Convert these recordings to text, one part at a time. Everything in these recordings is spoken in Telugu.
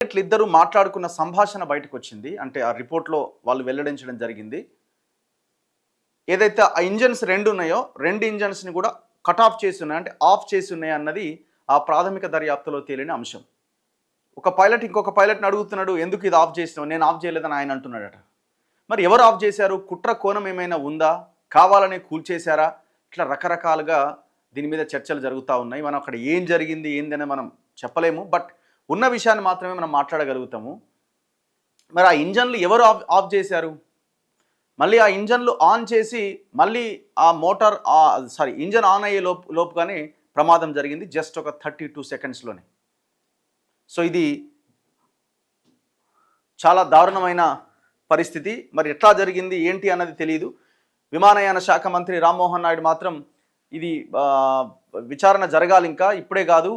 పైలట్లు ఇద్దరు మాట్లాడుకున్న సంభాషణ బయటకు వచ్చింది. అంటే ఆ రిపోర్ట్లో వాళ్ళు వెల్లడించడం జరిగింది. ఏదైతే ఆ ఇంజన్స్ రెండు ఉన్నాయో, రెండు ఇంజన్స్ని కూడా కట్ ఆఫ్ చేసి ఉన్నాయి, అంటే ఆఫ్ చేసి ఉన్నాయి అన్నది ఆ ప్రాథమిక దర్యాప్తులో తేలిన అంశం. ఒక పైలట్ ఇంకొక పైలట్ని అడుగుతున్నాడు, ఎందుకు ఇది ఆఫ్ చేసినావు? నేను ఆఫ్ చేయలేదని ఆయన అంటున్నాడట. మరి ఎవరు ఆఫ్ చేశారు? కుట్ర కోణం ఏమైనా ఉందా? కావాలని కూల్చేశారా? ఇట్లా రకరకాలుగా దీని మీద చర్చలు జరుగుతూ ఉన్నాయి. మనం అక్కడ ఏం జరిగింది ఏందని మనం చెప్పలేము, బట్ ఉన్న విషయాన్ని మాత్రమే మనం మాట్లాడగలుగుతాము. మరి ఆ ఇంజన్లు ఎవరు ఆఫ్ చేశారు? మళ్ళీ ఆ ఇంజన్లు ఆన్ చేసి మళ్ళీ ఆ మోటార్ ఇంజన్ ఆన్ అయ్యే లోపుగానే ప్రమాదం జరిగింది, జస్ట్ ఒక 32 సెకండ్స్లోనే. సో ఇది చాలా దారుణమైన పరిస్థితి. మరి ఎట్లా జరిగింది ఏంటి అన్నది తెలియదు. విమానయాన శాఖ మంత్రి రామ్మోహన్ నాయుడు మాత్రం ఇది విచారణ జరగాలి, ఇంకా ఇప్పుడే కాదు,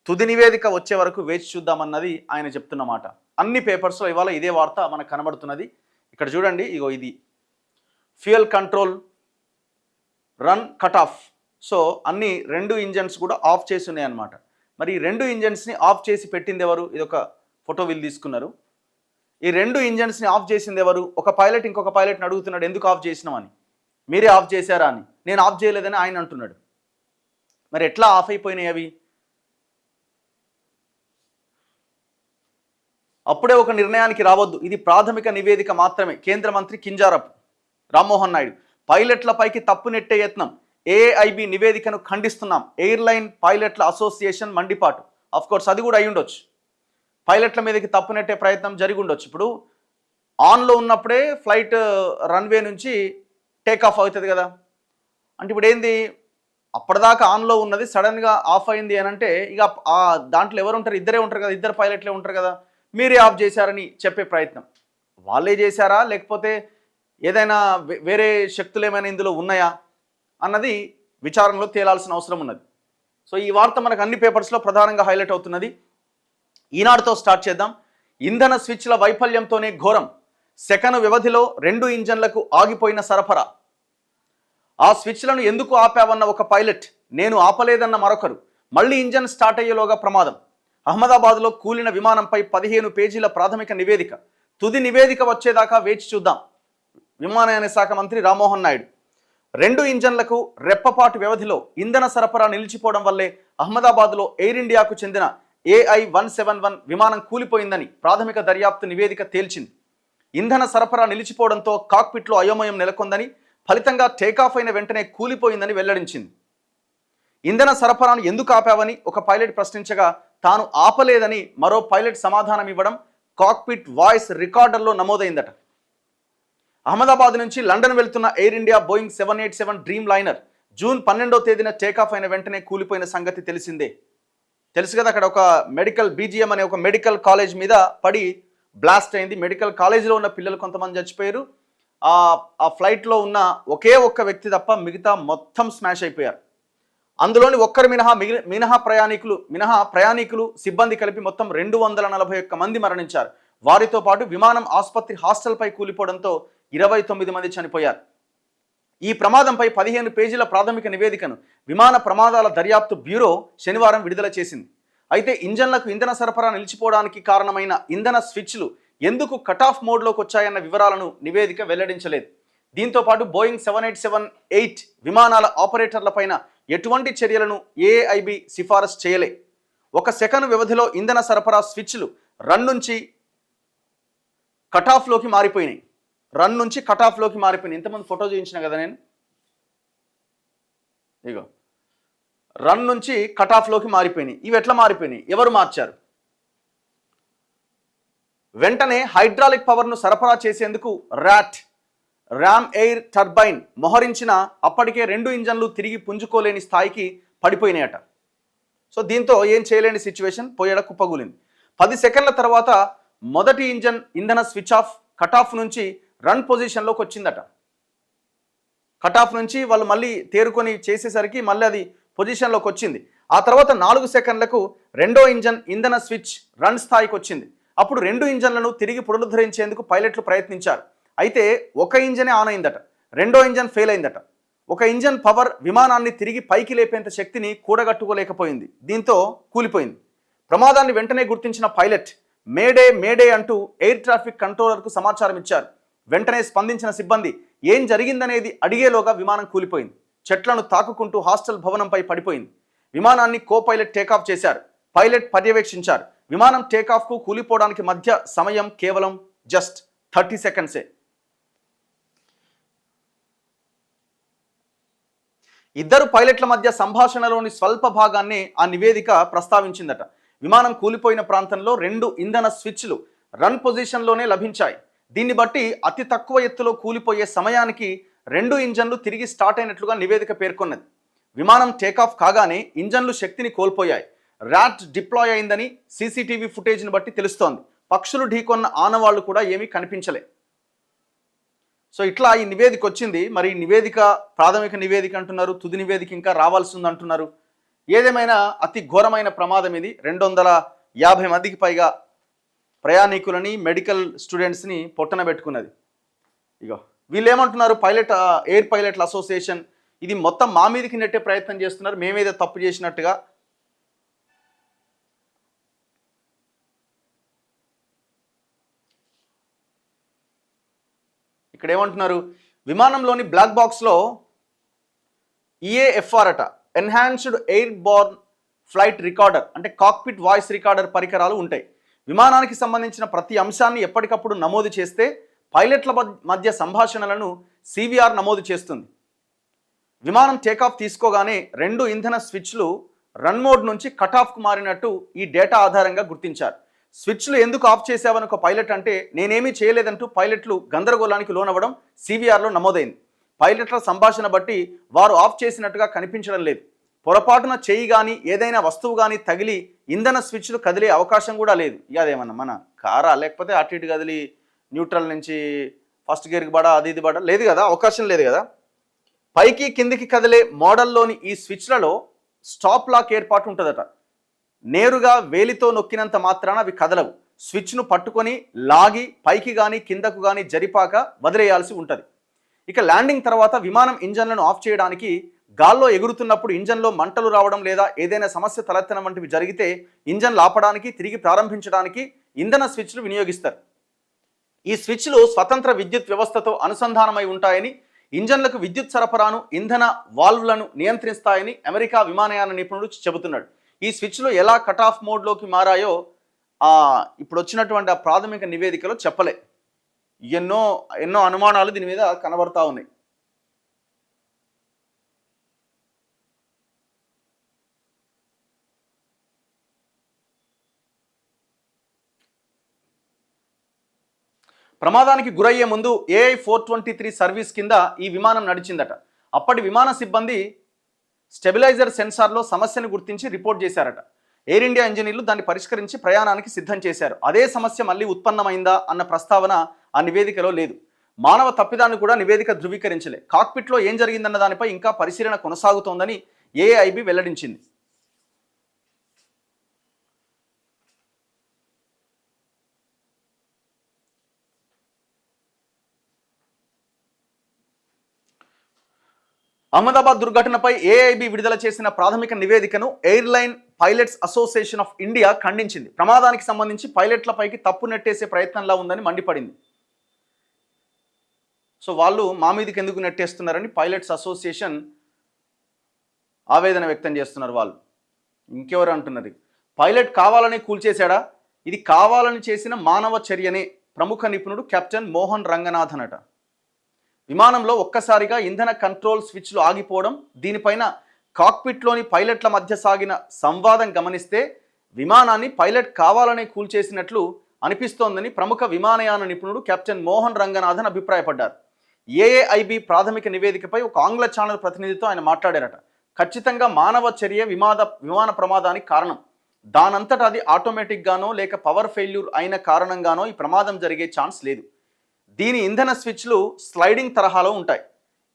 తుది నివేదిక వచ్చే వరకు వేచి చూద్దామన్నది ఆయన చెప్తున్నమాట. అన్ని పేపర్స్లో ఇవాళ ఇదే వార్త మనకు కనబడుతున్నది. ఇక్కడ చూడండి, ఇగో ఇది fuel control run cut off. So అన్ని రెండు ఇంజన్స్ కూడా ఆఫ్ చేసి ఉన్నాయి అన్నమాట. మరి ఈ రెండు ఇంజన్స్ని ఆఫ్ చేసి పెట్టింది ఎవరు? ఇది ఒక ఫోటో వీళ్ళు తీసుకున్నారు. ఈ రెండు ఇంజన్స్ని ఆఫ్ చేసింది ఎవరు? ఒక పైలట్ ఇంకొక పైలట్ని అడుగుతున్నాడు, ఎందుకు ఆఫ్ చేసినామని. మీరే ఆఫ్ చేశారా అని. నేను ఆఫ్ చేయలేదని ఆయన అంటున్నాడు. మరి ఎట్లా ఆఫ్ అయిపోయినాయి అవి? అప్పుడే ఒక నిర్ణయానికి రావద్దు, ఇది ప్రాథమిక నివేదిక మాత్రమే. కేంద్ర మంత్రి కింజారపు రామ్మోహన్ నాయుడు పైలట్లపైకి తప్పు నెట్టే యత్నం, ఏఐబి నివేదికను ఖండిస్తున్నాం, ఎయిర్లైన్ పైలట్ల అసోసియేషన్ మండిపాటు. కోర్స్ అది కూడా అయి ఉండొచ్చు, పైలట్ల మీదకి తప్పు నెట్టే ప్రయత్నం జరిగి ఉండొచ్చు. ఇప్పుడు ఆన్లో ఉన్నప్పుడే ఫ్లైట్ రన్వే నుంచి టేక్ ఆఫ్ అవుతుంది కదా, అంటే ఇప్పుడు ఏంది, అప్పటిదాకా ఆన్లో ఉన్నది సడన్గా ఆఫ్ అయింది అని అంటే ఇక ఆ దాంట్లో ఎవరు ఉంటారు? ఇద్దరే ఉంటారు కదా, ఇద్దరు పైలట్లే ఉంటారు కదా. మీరే ఆఫ్ చేశారని చెప్పే ప్రయత్నం వాళ్ళే చేశారా, లేకపోతే ఏదైనా వేరే శక్తులు ఏమైనా ఇందులో ఉన్నాయా అన్నది విచారణలో తేలాల్సిన అవసరం ఉన్నది. సో ఈ వార్త మనకు అన్ని పేపర్స్లో ప్రధానంగా హైలైట్ అవుతున్నది. ఈనాడుతో స్టార్ట్ చేద్దాం. ఇంధన స్విచ్ల వైఫల్యంతోనే ఘోరం, సెకను వ్యవధిలో రెండు ఇంజన్లకు ఆగిపోయిన సరఫరా. ఆ స్విచ్లను ఎందుకు ఆపావన్న ఒక పైలట్, నేను ఆపలేదన్న మరొకరు, మళ్ళీ ఇంజన్ స్టార్ట్ అయ్యేలోగా ప్రమాదం. అహ్మదాబాద్లో కూలిన విమానంపై 15 పేజీల ప్రాథమిక నివేదిక, తుది నివేదిక వచ్చేదాకా వేచి చూద్దాం. విమానయాన శాఖ మంత్రి రామ్మోహన్ నాయుడు రెండు ఇంజన్లకు రెప్పపాటు వ్యవధిలో ఇంధన సరఫరా నిలిచిపోవడం వల్లే అహ్మదాబాద్లో ఎయిర్ ఇండియాకు చెందిన AI-171 విమానం కూలిపోయిందని ప్రాథమిక దర్యాప్తు నివేదిక తేల్చింది. ఇంధన సరఫరా నిలిచిపోవడంతో కాక్పిట్లో అయోమయం నెలకొందని, ఫలితంగా టేకాఫ్ అయిన వెంటనే కూలిపోయిందని వెల్లడించింది. ఇంధన సరఫరాను ఎందుకు ఆపావని ఒక పైలట్ ప్రశ్నించగా తాను ఆపలేదని మరో పైలట్ సమాధానం ఇవ్వడం కాక్పిట్ వాయిస్ రికార్డర్లో నమోదైందట. అహ్మదాబాద్ నుంచి లండన్ వెళ్తున్న air India Boeing 787 Dreamliner June 12వ తేదీన టేకాఫ్ అయిన వెంటనే కూలిపోయిన సంగతి తెలిసిందే. తెలుసు కదా, అక్కడ ఒక మెడికల్ BGM అనే ఒక మెడికల్ కాలేజ్ మీద పడి బ్లాస్ట్ అయింది. మెడికల్ కాలేజీలో ఉన్న పిల్లలు కొంతమంది చచ్చిపోయారు. ఆ ఫ్లైట్లో ఉన్న ఒకే ఒక్క వ్యక్తి తప్ప మిగతా మొత్తం స్మాష్ అయిపోయారు. అందులోని ఒక్కరు మినహా ప్రయాణికులు సిబ్బంది కలిపి మొత్తం 241 మంది మరణించారు. వారితో పాటు విమానం ఆసుపత్రి హాస్టల్పై కూలిపోవడంతో 29 మంది చనిపోయారు. ఈ ప్రమాదంపై 15 పేజీల ప్రాథమిక నివేదికను విమాన ప్రమాదాల దర్యాప్తు బ్యూరో శనివారం విడుదల చేసింది. అయితే ఇంజన్లకు ఇంధన సరఫరా నిలిచిపోవడానికి కారణమైన ఇంధన స్విచ్లు ఎందుకు కట్ ఆఫ్ మోడ్లోకి వచ్చాయన్న వివరాలను నివేదిక వెల్లడించలేదు. దీంతో పాటు బోయింగ్ 787-8 విమానాల ఆపరేటర్లపైన ఎటువంటి చర్యలను AIB సిఫారసు చేయలే. ఒక సెకను వ్యవధిలో ఇంధన సరఫరా స్విచ్లు రన్ నుంచి కట్ ఆఫ్లోకి మారిపోయినాయి. ఇంతమంది ఫోటో చూపించిన కదా నేను, ఇగో రన్ నుంచి కట్ ఆఫ్లోకి మారిపోయినాయి. ఇవి ఎట్లా మారిపోయినాయి, ఎవరు మార్చారు? వెంటనే హైడ్రాలిక్ పవర్ను సరఫరా చేసేందుకు ర్యామ్ ఎయిర్ టర్బైన్ మోహరించిన అప్పటికే రెండు ఇంజన్లు తిరిగి పుంజుకోలేని స్థాయికి పడిపోయినాయట. సో దీంతో ఏం చేయలేని సిచ్యువేషన్, పోయేడ కుప్పగూలింది. 10 సెకండ్ల తర్వాత మొదటి ఇంజన్ ఇంధన స్విచ్ ఆఫ్, కట్ ఆఫ్ నుంచి రన్ పొజిషన్లోకి వచ్చిందట. కట్ ఆఫ్ నుంచి వాళ్ళు మళ్ళీ తేరుకొని చేసేసరికి మళ్ళీ అది పొజిషన్లోకి వచ్చింది. ఆ తర్వాత 4 సెకండ్లకు రెండో ఇంజన్ ఇంధన స్విచ్ రన్ స్థాయికి వచ్చింది. అప్పుడు రెండు ఇంజన్లను తిరిగి పునరుద్ధరించేందుకు పైలట్లు ప్రయత్నించారు. అయితే ఒక ఇంజనే ఆన్ అయిందట, రెండో ఇంజన్ ఫెయిల్ అయిందట. ఒక ఇంజన్ పవర్ విమానాన్ని తిరిగి పైకి లేపేంత శక్తిని కూడగట్టుకోలేకపోయింది. దీంతో కూలిపోయింది. ప్రమాదాన్ని వెంటనే గుర్తించిన పైలట్ మేడే మేడే అంటూ ఎయిర్ ట్రాఫిక్ కంట్రోలర్కు సమాచారం ఇచ్చారు. వెంటనే స్పందించిన సిబ్బంది ఏం జరిగిందనేది అడిగేలోగా విమానం కూలిపోయింది. చెట్లను తాకుకుంటూ హాస్టల్ భవనంపై పడిపోయింది. విమానాన్ని కో పైలట్ టేకాఫ్ చేశారు. పైలట్ పర్యవేక్షించారు. విమానం టేకాఫ్కు కూలిపోవడానికి మధ్య సమయం కేవలం జస్ట్ 30 సెకండ్సే. ఇద్దరు పైలట్ల మధ్య సంభాషణలోని స్వల్ప భాగాన్ని ఆ నివేదిక ప్రస్తావించిందట. విమానం కూలిపోయిన ప్రాంతంలో 2 ఇంధన స్విచ్లు రన్ పొజిషన్లోనే లభించాయి. దీన్ని బట్టి అతి తక్కువ ఎత్తులో కూలిపోయే సమయానికి 2 ఇంజన్లు తిరిగి స్టార్ట్ అయినట్లుగా నివేదిక పేర్కొన్నది. విమానం టేకాఫ్ కాగానే ఇంజన్లు శక్తిని కోల్పోయాయి. ర్యాట్ డిప్లాయ్ అయిందని సీసీటీవీ ఫుటేజ్ని బట్టి తెలుస్తోంది. పక్షులు ఢీకొన్న ఆనవాళ్లు కూడా ఏమీ కనిపించలే. సో ఇట్లా ఈ నివేదిక వచ్చింది. మరి ఈ నివేదిక ప్రాథమిక నివేదిక అంటున్నారు, తుది నివేదిక ఇంకా రావాల్సి ఉంది అంటున్నారు. ఏదేమైనా అతి ఘోరమైన ప్రమాదం ఇది. 250 మందికి పైగా ప్రయాణికులని, మెడికల్ స్టూడెంట్స్ని పొట్టన పెట్టుకున్నది. ఇగో వీళ్ళు ఏమంటున్నారు, ఎయిర్ పైలట్ల అసోసియేషన్ ఇది మొత్తం మా మీదకి నెట్టే ప్రయత్నం చేస్తున్నారు, మేమేదో తప్పు చేసినట్టుగా. ఇక్కడ ఏమంటున్నారు, విమానంలోని బ్లాక్ బాక్స్లో EAFR అట, enhanced air Born flight recorder అంటే కాక్పిట్ వాయిస్ రికార్డర్ పరికరాలు ఉంటాయి. విమానానికి సంబంధించిన ప్రతి అంశాన్ని ఎప్పటికప్పుడు నమోదు చేస్తే పైలట్ల మధ్య సంభాషణలను CVR నమోదు చేస్తుంది. విమానం టేకాఫ్ తీసుకోగానే 2 ఇంధన స్విచ్లు రన్ మోడ్ నుంచి కట్ ఆఫ్కు మారినట్టు ఈ డేటా ఆధారంగా గుర్తించారు. స్విచ్లు ఎందుకు ఆఫ్ చేసావని ఒక పైలట్ అంటే నేనేమీ చేయలేదంటూ పైలట్లు గందరగోళానికి లోనవ్వడం CVRలో నమోదైంది. పైలట్ల సంభాషణ బట్టి వారు ఆఫ్ చేసినట్టుగా కనిపించడం లేదు. పొరపాటున చేయి కానీ ఏదైనా వస్తువు కానీ తగిలి ఇంధన స్విచ్లు కదిలే అవకాశం కూడా లేదు. ఇక అదేమన్నా మన కారా, లేకపోతే అటు ఇటు కదిలి న్యూట్రల్ నుంచి ఫస్ట్ గేర్కి పడా, అది ఇది పడా, లేదు కదా, అవకాశం లేదు కదా. పైకి కిందికి కదిలే మోడల్లోని ఈ స్విచ్లలో స్టాప్ లాక్ ఏర్పాటు ఉంటుందట. నేరుగా వేలితో నొక్కినంత మాత్రాన అవి కదలవు. స్విచ్ను పట్టుకొని లాగి పైకి కానీ కిందకు కానీ జరిపాక వదిలేయాల్సి ఉంటుంది. ఇక ల్యాండింగ్ తర్వాత విమానం ఇంజన్లను ఆఫ్ చేయడానికి, గాల్లో ఎగురుతున్నప్పుడు ఇంజన్లో మంటలు రావడం లేదా ఏదైనా సమస్య తలెత్తడం వంటివి జరిగితే ఇంజన్లు ఆపడానికి, తిరిగి ప్రారంభించడానికి ఇంధన స్విచ్లు వినియోగిస్తారు. ఈ స్విచ్లు స్వతంత్ర విద్యుత్ వ్యవస్థతో అనుసంధానమై ఉంటాయని, ఇంజన్లకు విద్యుత్ సరఫరాను, ఇంధన వాల్వ్లను నియంత్రిస్తాయని అమెరికా విమానయాన నిపుణుడు చెబుతున్నాడు. ఈ స్విచ్లు ఎలా కట్ ఆఫ్ మోడ్లోకి మారాయో ఇప్పుడు వచ్చినటువంటి ఆ ప్రాథమిక నివేదికలో చెప్పలే. ఎన్నో అనుమానాలు దీని మీద కనబడతా ఉన్నాయి. ప్రమాదానికి గురయ్యే ముందు AI-423 సర్వీస్ కింద ఈ విమానం నడిచిందట. అప్పటి విమాన సిబ్బంది స్టెబిలైజర్ సెన్సార్లో సమస్యను గుర్తించి రిపోర్ట్ చేశారట. ఎయిర్ ఇండియా ఇంజనీర్లు దాన్ని పరిష్కరించి ప్రయాణానికి సిద్ధం చేశారు. అదే సమస్య మళ్ళీ ఉత్పన్నమైందా అన్న ప్రస్తావన ఆ నివేదికలో లేదు. మానవ తప్పిదాన్ని కూడా నివేదిక ధృవీకరించలే. కాక్పిట్లో ఏం జరిగిందన్న దానిపై ఇంకా పరిశీలన కొనసాగుతోందని AIB వెల్లడించింది. అహ్మదాబాద్ దుర్ఘటనపై AIB విడుదల చేసిన ప్రాథమిక నివేదికను airline pilots association of India ఖండించింది. ప్రమాదానికి సంబంధించి పైలట్లపైకి తప్పు నెట్టేసే ప్రయత్నంలా ఉందని మండిపడింది. సో వాళ్ళు మా మీదకి ఎందుకు నెట్టేస్తున్నారని పైలట్స్ అసోసియేషన్ ఆవేదన వ్యక్తం చేస్తున్నారు. వాళ్ళు ఇంకెవరు అంటున్నారు, పైలట్ కావాలని కూల్చేశాడా, ఇది కావాలని చేసిన మానవ చర్యనే ప్రముఖ నిపుణుడు కెప్టెన్ మోహన్ రంగనాథన్ అట. విమానంలో ఒక్కసారిగా ఇంధన కంట్రోల్ స్విచ్లు ఆగిపోవడం, దీనిపైన కాక్పిట్లోని పైలట్ల మధ్య సాగిన సంవాదం గమనిస్తే విమానాన్ని పైలట్ కావాలనే కూల్చేసినట్లు అనిపిస్తోందని ప్రముఖ విమానయాన నిపుణుడు కెప్టెన్ మోహన్ రంగనాథన్ అభిప్రాయపడ్డారు. AIB ప్రాథమిక నివేదికపై ఒక ఆంగ్ల ఛానల్ ప్రతినిధితో ఆయన మాట్లాడారట. ఖచ్చితంగా మానవ చర్య విమాన ప్రమాదానికి కారణం. దానంతటా అది ఆటోమేటిక్గానో లేక పవర్ ఫెయిల్యూర్ అయిన కారణంగానో ఈ ప్రమాదం జరిగే ఛాన్స్ లేదు. దీని ఇంధన స్విచ్లు స్లైడింగ్ తరహాలో ఉంటాయి.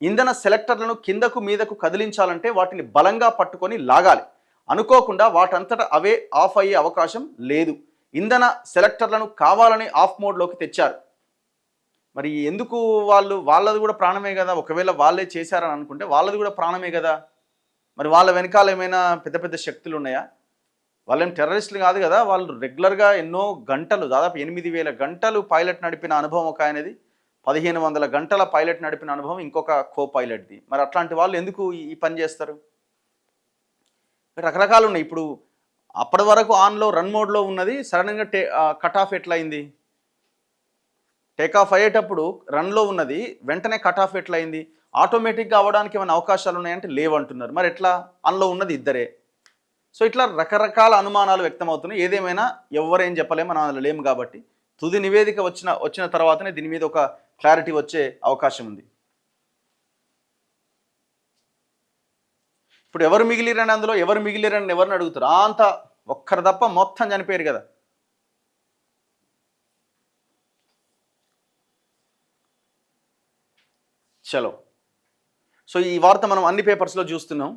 ఇంధన సెలెక్టర్లను కిందకు మీదకు కదిలించాలంటే వాటిని బలంగా పట్టుకొని లాగాలి. అనుకోకుండా వాటంతట అవే ఆఫ్ అయ్యే అవకాశం లేదు. ఇంధన సెలెక్టర్లను కావాలని ఆఫ్ మోడ్లోకి తెచ్చారు. మరి ఎందుకు వాళ్ళది కూడా ప్రాణమే కదా. ఒకవేళ వాళ్ళే చేశారని అనుకుంటే వాళ్ళది కూడా ప్రాణమే కదా. మరి వాళ్ళ వెనకాల ఏమైనా పెద్ద పెద్ద శక్తులు ఉన్నాయా? వాళ్ళేం టెర్రరిస్టులు కాదు కదా, వాళ్ళు రెగ్యులర్గా ఎన్నో గంటలు, దాదాపు 8,000 గంటలు పైలట్ నడిపిన అనుభవం ఒక ఆయనది, 1,500 గంటల పైలట్ నడిపిన అనుభవం ఇంకొక కో పైలట్ది. మరి అట్లాంటి వాళ్ళు ఎందుకు ఈ పని చేస్తారు? రకరకాలు ఉన్నాయి. ఇప్పుడు అప్పటి వరకు ఆన్లో రన్ మోడ్లో ఉన్నది సడన్గా కట్ ఆఫ్ ఎట్లయింది? టేక్ ఆఫ్ అయ్యేటప్పుడు రన్లో ఉన్నది వెంటనే కట్ ఆఫ్ ఎట్లయింది? ఆటోమేటిక్గా అవ్వడానికి ఏమైనా అవకాశాలు ఉన్నాయంటే లేవంటున్నారు. మరి ఎట్లా? ఆన్లో ఉన్నది ఇద్దరే. సో ఇట్లా రకరకాల అనుమానాలు వ్యక్తమవుతున్నాయి. ఏదేమైనా ఎవరేం చెప్పలేము, మనం అందులో లేము కాబట్టి తుది నివేదిక వచ్చిన తర్వాతనే దీని మీద ఒక క్లారిటీ వచ్చే అవకాశం ఉంది. ఇప్పుడు ఎవరు మిగిలిరని, అందులో ఎవరు మిగిలిరని ఎవరిని అడుగుతారు? అంత ఒక్కరు తప్ప మొత్తం చనిపోయారు కదా. చలో, సో ఈ వార్త మనం అన్ని పేపర్స్లో చూస్తున్నాం.